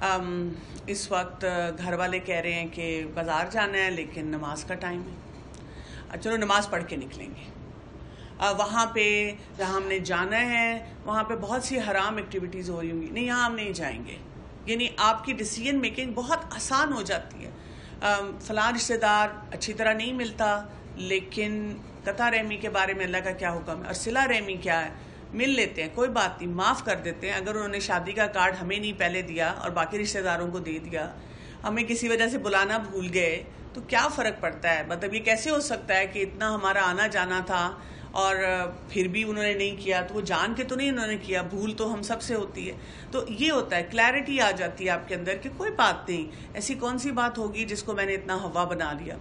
اس وقت گھر والے کہہ رہے ہیں کہ بازار جانا ہے لیکن نماز کا ٹائم ہے، چلو نماز پڑھ کے نکلیں گے۔ وہاں پہ جہاں ہم نے جانا ہے وہاں پہ بہت سی حرام ایکٹیویٹیز ہو رہی ہوں گی، نہیں یہاں ہم نہیں جائیں گے۔ یعنی آپ کی ڈیسیژن میکنگ بہت آسان ہو جاتی ہے۔ فلاں رشتہ دار اچھی طرح نہیں ملتا، لیکن قطع رحمی کے بارے میں اللہ کا کیا حکم ہے، اور صلہ رحمی کیا ہے، مل لیتے ہیں، کوئی بات نہیں، معاف کر دیتے ہیں۔ اگر انہوں نے شادی کا کارڈ ہمیں نہیں پہلے دیا اور باقی رشتہ داروں کو دے دیا، ہمیں کسی وجہ سے بلانا بھول گئے، تو کیا فرق پڑتا ہے؟ مطلب یہ کیسے ہو سکتا ہے کہ اتنا ہمارا آنا جانا تھا اور پھر بھی انہوں نے نہیں کیا؟ تو وہ جان کے تو نہیں انہوں نے کیا، بھول تو ہم سب سے ہوتی ہے۔ تو یہ ہوتا ہے، کلیئرٹی آ جاتی ہے آپ کے اندر کہ کوئی بات نہیں، ایسی کون سی بات ہوگی جس کو میں نے اتنا ہوا بنا لیا۔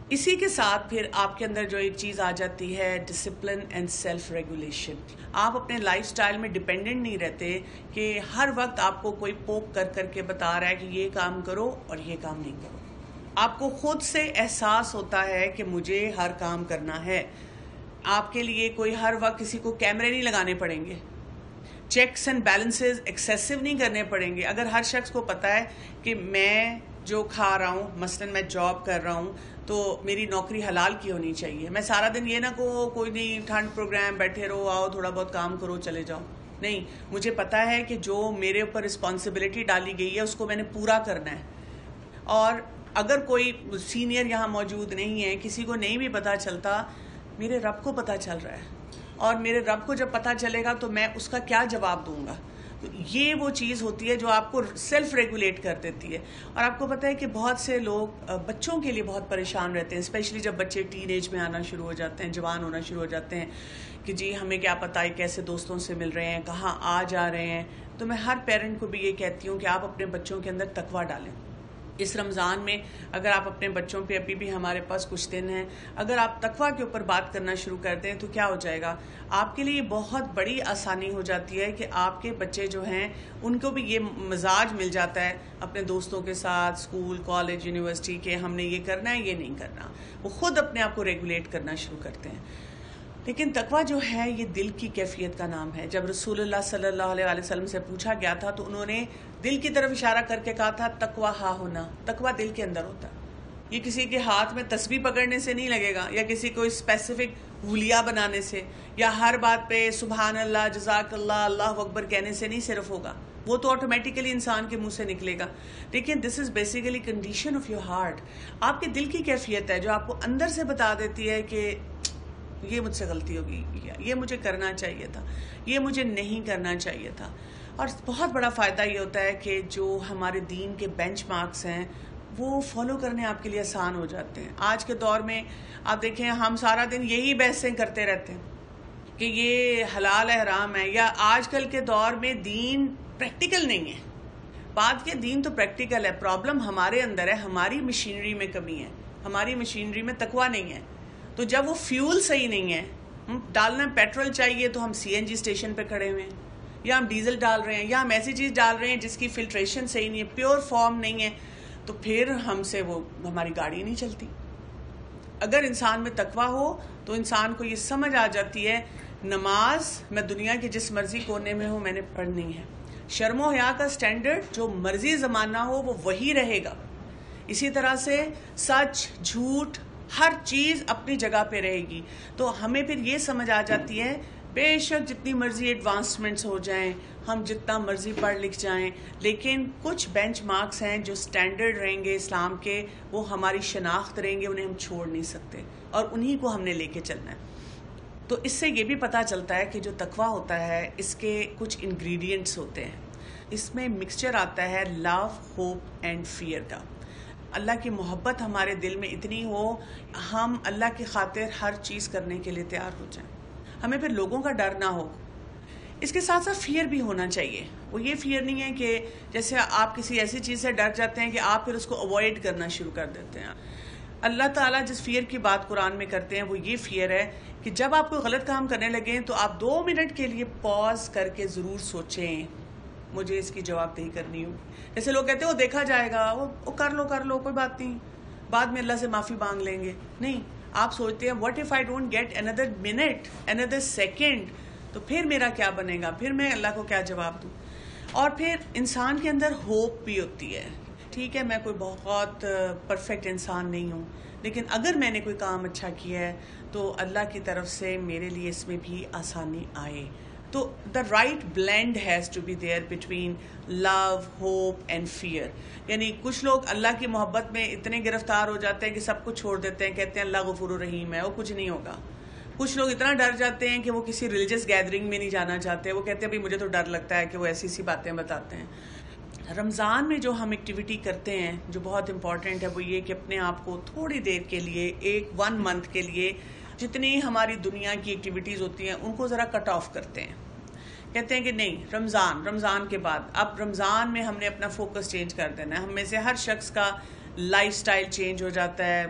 اسی کے ساتھ پھر آپ کے اندر جو ایک چیز آ جاتی ہے، ڈسپلن اینڈ سیلف ریگولیشن۔ آپ اپنے لائف سٹائل میں ڈیپینڈنٹ نہیں رہتے کہ ہر وقت آپ کو کوئی پوک کر کر کے بتا رہا ہے کہ یہ کام کرو اور یہ کام نہیں کرو۔ آپ کو خود سے احساس ہوتا ہے کہ مجھے ہر کام کرنا ہے۔ آپ کے لیے کوئی ہر وقت کسی کو کیمرے نہیں لگانے پڑیں گے، چیکس اینڈ بیلنسز ایکسیسو نہیں کرنے پڑیں گے۔ اگر ہر شخص کو پتا ہے کہ میں جو کھا رہا ہوں، مثلاً میں جاب کر رہا ہوں تو میری نوکری حلال کی ہونی چاہیے، میں سارا دن یہ نہ کہو کوئی نہیں ٹھنڈ پروگرام، بیٹھے رہو، آؤ تھوڑا بہت کام کرو چلے جاؤ، نہیں، مجھے پتا ہے کہ جو میرے اوپر رسپانسبلٹی ڈالی گئی ہے اس کو میں نے پورا کرنا ہے۔ اور اگر کوئی سینئر یہاں موجود نہیں ہے، کسی کو نہیں بھی پتا چلتا، میرے رب کو پتا چل رہا ہے، اور میرے رب کو جب پتا چلے گا تو میں اس کا کیا جواب دوں گا۔ تو یہ وہ چیز ہوتی ہے جو آپ کو سیلف ریگولیٹ کر دیتی ہے۔ اور آپ کو پتہ ہے کہ بہت سے لوگ بچوں کے لیے بہت پریشان رہتے ہیں، اسپیشلی جب بچے ٹین ایج میں آنا شروع ہو جاتے ہیں، جوان ہونا شروع ہو جاتے ہیں، کہ جی ہمیں کیا پتہ ہے کیسے دوستوں سے مل رہے ہیں، کہاں آ جا رہے ہیں۔ تو میں ہر پیرنٹ کو بھی یہ کہتی ہوں کہ آپ اپنے بچوں کے اندر تقویٰ ڈالیں۔ اس رمضان میں اگر آپ اپنے بچوں پہ، ابھی بھی ہمارے پاس کچھ دن ہیں، اگر آپ تقویٰ کے اوپر بات کرنا شروع کر دیں تو کیا ہو جائے گا، آپ کے لیے بہت بڑی آسانی ہو جاتی ہے کہ آپ کے بچے جو ہیں ان کو بھی یہ مزاج مل جاتا ہے اپنے دوستوں کے ساتھ، اسکول، کالج، یونیورسٹی کے، ہم نے یہ کرنا ہے، یہ نہیں کرنا۔ وہ خود اپنے آپ کو ریگولیٹ کرنا شروع کرتے ہیں۔ لیکن تقویٰ جو ہے یہ دل کی کیفیت کا نام ہے۔ جب رسول اللہ صلی اللہ علیہ وسلم سے پوچھا گیا تھا تو انہوں نے دل کی طرف اشارہ کر کے کہا تھا تقویٰ ہاں ہونا، تقویٰ دل کے اندر ہوتا ہے۔ یہ کسی کے ہاتھ میں تسبیح پکڑنے سے نہیں لگے گا، یا کسی کو اسپیسیفک حلیہ بنانے سے، یا ہر بات پہ سبحان اللہ، جزاک اللہ، اللہ اکبر کہنے سے نہیں صرف ہوگا، وہ تو آٹومیٹیکلی انسان کے منہ سے نکلے گا۔ لیکن this is basically condition of your heart, آپ کے دل کی کیفیت ہے جو آپ کو اندر سے بتا دیتی ہے کہ یہ مجھ سے غلطی ہوگی، یہ مجھے کرنا چاہیے تھا، یہ مجھے نہیں کرنا چاہیے تھا۔ اور بہت بڑا فائدہ یہ ہوتا ہے کہ جو ہمارے دین کے بینچ مارکس ہیں وہ فالو کرنے آپ کے لیے آسان ہو جاتے ہیں۔ آج کے دور میں آپ دیکھیں ہم سارا دن یہی بحثیں کرتے رہتے ہیں کہ یہ حلال ہے حرام ہے، یا آج کل کے دور میں دین پریکٹیکل نہیں ہے۔ بات یہ دین تو پریکٹیکل ہے، پرابلم ہمارے اندر ہے، ہماری مشینری میں کمی ہے، ہماری مشینری میں تقویٰ نہیں ہے۔ تو جب وہ فیول صحیح نہیں ہے، ڈالنا پیٹرول چاہیے تو ہم سی این جی اسٹیشن پہ کھڑے ہوئے ہیں، یا ہم ڈیزل ڈال رہے ہیں، یا ہم ایسی چیز ڈال رہے ہیں جس کی فلٹریشن صحیح نہیں ہے، پیور فارم نہیں ہے، تو پھر ہم سے وہ ہماری گاڑی نہیں چلتی۔ اگر انسان میں تقویٰ ہو تو انسان کو یہ سمجھ آ جاتی ہے نماز میں دنیا کے جس مرضی کونے میں ہوں میں نے پڑھنی ہے۔ شرم و حیا کا سٹینڈرڈ جو مرضی زمانہ ہو وہ وہی رہے گا۔ اسی طرح سے سچ، جھوٹ، ہر چیز اپنی جگہ پہ رہے گی۔ تو ہمیں پھر یہ سمجھ آ جاتی ہے بے شک جتنی مرضی ایڈوانسمنٹس ہو جائیں، ہم جتنا مرضی پڑھ لکھ جائیں، لیکن کچھ بینچ مارکس ہیں جو سٹینڈرڈ رہیں گے اسلام کے، وہ ہماری شناخت رہیں گے، انہیں ہم چھوڑ نہیں سکتے، اور انہی کو ہم نے لے کے چلنا ہے۔ تو اس سے یہ بھی پتہ چلتا ہے کہ جو تقویٰ ہوتا ہے اس کے کچھ انگریڈینٹس ہوتے ہیں۔ اس میں مکسچر آتا ہے لو، ہوپ اینڈ فیئر کا۔ اللہ کی محبت ہمارے دل میں اتنی ہو، ہم اللہ کی خاطر ہر چیز کرنے کے لیے تیار ہو جائیں، ہمیں پھر لوگوں کا ڈر نہ ہو۔ اس کے ساتھ ساتھ فیئر بھی ہونا چاہیے۔ وہ یہ فیئر نہیں ہے کہ جیسے آپ کسی ایسی چیز سے ڈر جاتے ہیں کہ آپ پھر اس کو اوائڈ کرنا شروع کر دیتے ہیں۔ اللہ تعالیٰ جس فیئر کی بات قرآن میں کرتے ہیں وہ یہ فیئر ہے کہ جب آپ کوئی غلط کام کرنے لگیں تو آپ 2 منٹ کے لیے پاز کر کے ضرور سوچیں مجھے اس کی جواب دہی کرنی ہوگی۔ جیسے لوگ کہتے ہیں وہ دیکھا جائے گا، وہ کر لو کوئی بات نہیں، بعد میں اللہ سے معافی مانگ لیں گے۔ نہیں، آپ سوچتے ہیں what if I don't get another minute, another second، تو پھر میرا کیا بنے گا، پھر میں اللہ کو کیا جواب دوں۔ اور پھر انسان کے اندر ہوپ بھی ہوتی ہے. ٹھیک ہے میں کوئی بہت پرفیکٹ انسان نہیں ہوں، لیکن اگر میں نے کوئی کام اچھا کیا ہے تو اللہ کی طرف سے میرے لیے اس میں بھی آسانی آئے. تو the right blend has to be there between love, hope and fear. یعنی کچھ لوگ اللہ کی محبت میں اتنے گرفتار ہو جاتے ہیں کہ سب کچھ چھوڑ دیتے ہیں، کہتے ہیں اللہ غفور الرحیم ہے، وہ کچھ نہیں ہوگا. کچھ لوگ اتنا ڈر جاتے ہیں کہ وہ کسی ریلیجس گیدرنگ میں نہیں جانا چاہتے، وہ کہتے ہیں بھائی مجھے تو ڈر لگتا ہے کہ وہ ایسی سی باتیں بتاتے ہیں. رمضان میں جو ہم ایکٹیویٹی کرتے ہیں جو بہت امپورٹنٹ ہے وہ یہ کہ اپنے آپ کو تھوڑی دیر کے لیے 1 منتھ کے لیے جتنی ہماری دنیا کی ایکٹیویٹیز ہوتی ہیں ان کو ذرا کٹ آف کرتے ہیں. کہتے ہیں کہ نہیں، رمضان کے بعد اب رمضان میں ہم نے اپنا فوکس چینج کر دینا ہے. ہم میں سے ہر شخص کا لائف سٹائل چینج ہو جاتا ہے.